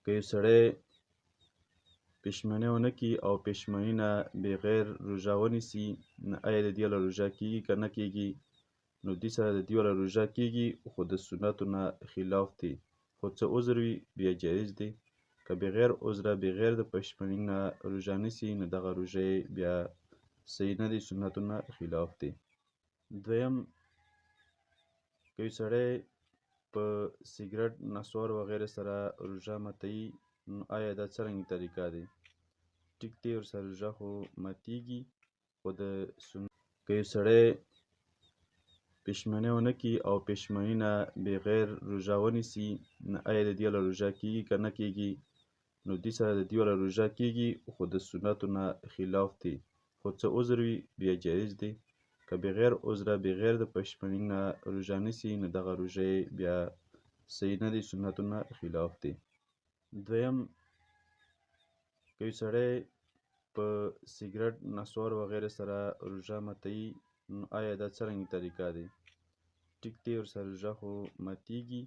که یو سړی پښیماني ونه کړي او پښیماني نه بغیر روژه ونیسي، نو آیا د دې والا روژه کېږي که نه کېږي؟ نو دې سره د دې والا روژه کېږي، خو د سنتو نه خلاف دی. خو څه عذر وي بیا جایز دی. که بغیر عذره بغیر د پښیماني نه روژه نیسي، نو دغه روژه بیا صحیح نه دی، سنتو نه خلاف دی. دویم، که یو سړی په سګرټ، نسوار وغیره سره روژه ماتوي، نو آیا دا څرنګه طریقه دی؟ ټیک دی، ورسره روژه خو ماتیږي، خو د که یو سړی پښیماني ونه کړي او پښیماني نه بغیر روژه ونیسي، نو آیا د دې والا روژه کېږي که نه کېږي؟ نو دې سره د دې والا روژه کېږي، خو د سنتو نه خلاف دی. خو څه عذر وي بیا جایز دی. که بغیر عذره بغیر د پښیماني نه روژه نیسي، نو دغه روژه بیا صحیح نه دی، سنتو نه خلاف دی. دویم، که یو سړی په سګرټ، نسوار وغیره سره روژه ماتوي، نو آیا دا څرنګه طریقه دی؟ ټیک دی، ورسره روژه خو ماتیږي،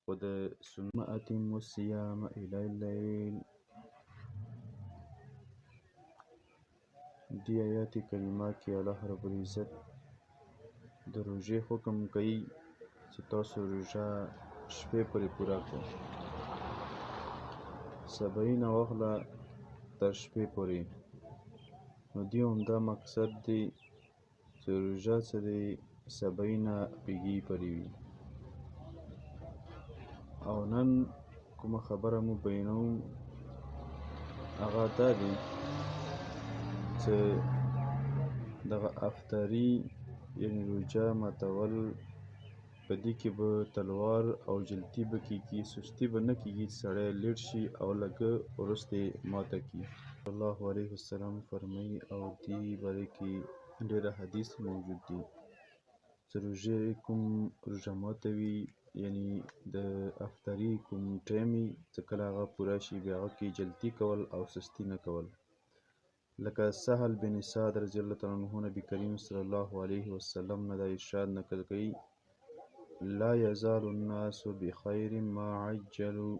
خو د ثم اتموا الصيام الى الليل. دې آیات کریمه کې الله رب العزت د روژې حکم کوي چې تاسو روژه شپې پورې پوره کړئ. سبعین واخله تر شپې پورې. نو دې همدا مقصد دی چې روژه څه دی، 70 پیږې پورې وي. او نن کومه خبره مو بیانوم هغه دا دی چې دغه افطاري یعنې روژه ماتول، په دې کې به تلوار او جلدي به کېږي، سستي به نه کېږي، سړی لیټ شي او لږه وروسته ماته کړي. صلی الله علیه وسلم فرمایي، او دې باره کې ډېره حدیث موجود دي چې روژې کوم روژه ماتوي، یعنې د افطاري کوم ټایم وي چې کله هغه پوره شي، بیا هغه کې جلدي کول او سستي نه کول. لکه سهل بن سعد رضی الله تعالی عنه نبی کریم صلی الله علیه وسلم نه دا ارشاد نقل کوي: لا یزال الناس بخیر ما عجلوا.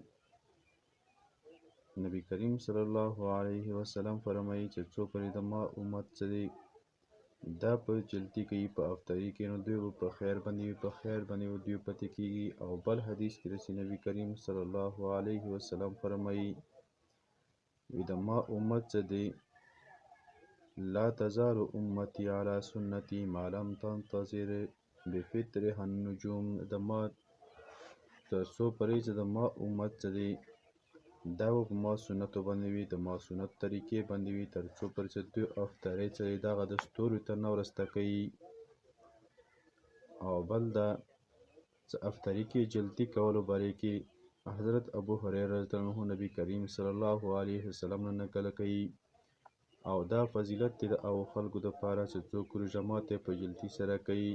نبی کریم صلی الله علیه وسلم فرمایي چې څو پرې د ما امت څه دی، دا په جلدي کوي په افطاري کې، نو دوی به په خیر باندې وي، په خیر باندې به دوی پاتې کېږي. او بل حدیث کې رسي نبی کریم صلی الله علیه وسلم فرمایي د ما امت څه دی، لا تزال امتی علی سنتی ما لم تنتظر بفطرها النجوم. د ما تر څو پرې چې د ما امت څه دی، دا به په ما سنتو باندې وي، د ما سنت طریقې باندې وي، تر څو پرې چې دوی افطاري څه دی دغه د ستورو ته نه ورسته کوي. او بل دا چې افطاري کې جلدي کولو باره کې حضرت ابو هریره رضی الله عنه نبی کریم صلی الله علیه وسلم نه نقل کوي، او دا فضیلت دی د هغو خلکو دپاره چې څوک روژه ماتی په جلدي سره کوي.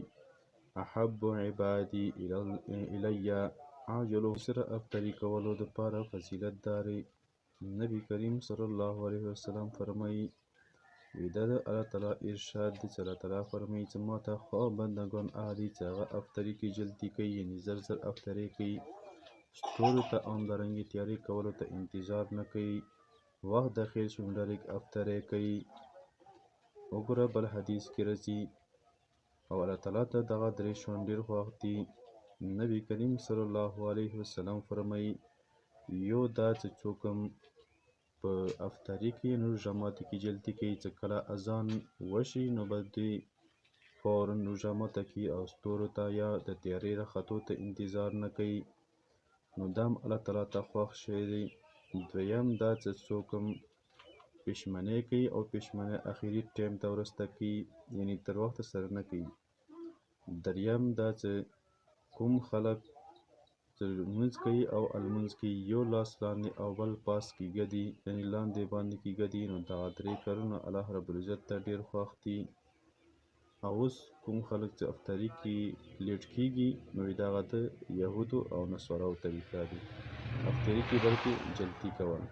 احب عبادي الی عاجلو سره افطاري کولو دپاره فضیلت داري. نبی کریم صلی الله علیه وسلم فرمایي دا د الله تعالی ارشاد دی چې الله تعالی فرمایي چې ما ته خوا بندګان هغه دي چې هغه افطاري کې جلدي کوي، یعنې زر زر افطاري کوي، ستورو ته همدارنګې تیاري کولو ته انتظار نه کوي، وخت داخل شو نو ډایرکټ افطاري کوي. وګوره بل حدیث کې راځي، او الله تعالی ته دغه درې شیان ډېر خوښ دي. نبی کریم صلی الله علیه وسلم فرمایي یو دا چې څوک هم په افطاري کې نو روژه ماتي کې جلدي کوي، چې کله اذان وشي نو به دوی فوراً روژه ماته کړي او ستورو ته یا د تیارې راختو ته انتظار نه کوي، نو دا هم الله تعالی ته خوښ شوی دی. دویم دا چې څوک هم پښیماني کوي او پښیماني اخري ټایم ته ورسته کوي، یعنې تر وخته سره نه کوي. دریم دا چې کوم خلک چې لمونځ کوي او المونځ کوي، یو لاس لاندې او بل پاس کې ږدي، یعنې لاندې باندې کې ږدي، نو دغه درې کارونه الله رب العزت ته ډېر خوښ دي. او اوس کوم خلک چې افطاري کې لیټ کېږي، نو دغه د یهودو او نصاراو طریقه دي، افطاري کې بلکې جلدي کول.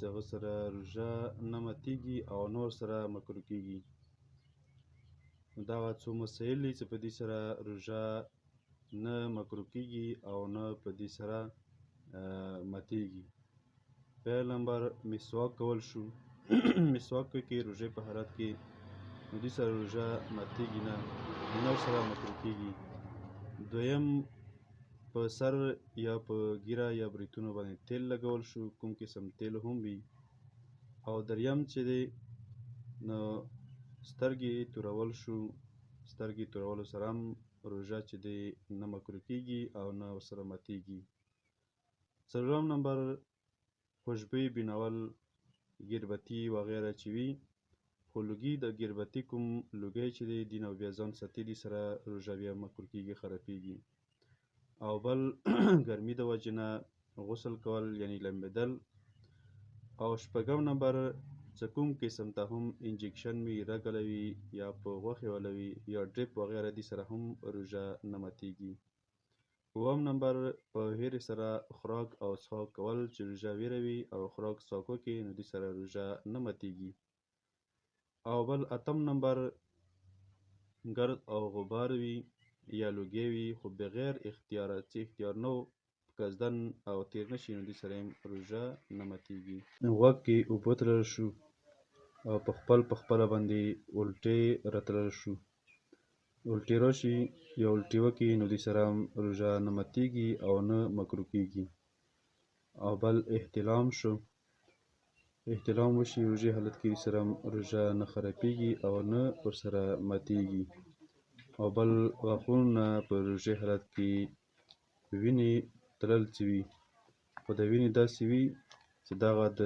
چې هغه سره روژه نه ماتېږي او نور سره مکروه کېږي. دا څو مسایل دي چې په دې سره روژه نه مکروه کېږي او نه په دې سره ماتېږي. پیل نمبر مسواک کول شو. مسواک کې روژې په حالت کې نو دې سره روژه ماتېږي نه، نور سره مکروه کېږي. دویم په سر یا په ګیره یا بریتونو باندې تیل لګول شو، کوم قسم تیل هم وي. او دریم چې دی نو سترګې تورول شو. سترګې تورولو سره هم روژه چې دی نه مکروه کېږي او نه ورسره ماتېږي. څلورم نمبر خوشبويي بینول، ګربتي وغیره چې وي، خو لوګي د ګربتي کوم لوګی چې دی دې نه بیا ځان ساتي، دې سره روژه بیا مکروه کېږي، خرابېږي. او بل ګرمي د وجې نه غسل کول یعنی لمبېدل. او شپږم نمبر چې کوم قسم ته هم انجکشن وي، رګله وي یا په غوښې والا وي یا ډریپ وغیره، دې سره هم روژه نه ماتېږي. اووم نمبر په هیرې سره خوراک او څښاک کول چې روژه ویروي او خوراک څښاک وکړي نو دې سره روژه نه ماتېږي. او بل اتم نمبر ګرد او غبار وي یا لوګی وي خو بغیر اختیاره، چې اختیار نه و قصدن او تیر نه شي نو دې سره هم روژه نه ماتېږي. غوږ کې اوبه تلل شو او په خپله باندې الټۍ راتلل شو. الټۍ راشي یا الټۍ وکړي نو دې سره هم روژه نه ماتېږي او نه مکروه کېږي. او بل احتلام شو. احتلام وشي روژې حالت کې، دې سره هم روژه نه خرابېږي او نه ورسره ماتېږي. او بل غاښونو نه په روژې حالت کې وینې تلل چې وي، خو د وینې داسې وي چې دغه د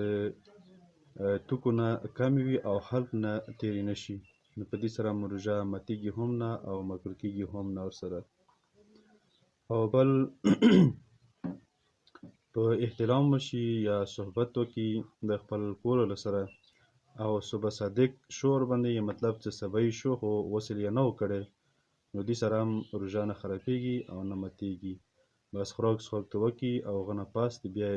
توکو نه کمې وي او حلق نه تېرې نه شي نو په دې سره هم روژه ماتېږي هم نه او مکروه کېږي هم نه ورسره. او بل په احتلام وشي یا صحبت وکړي د خپل کور له سره او صبح صادق شور باندې، یا مطلب چې سبا شو خو غسل یې نه و کړی نو دې سره هم روژه نه خرابېږي او نه ماتېږي. بس خوراک څښاک ته وکړي او هغه نه پاس بیا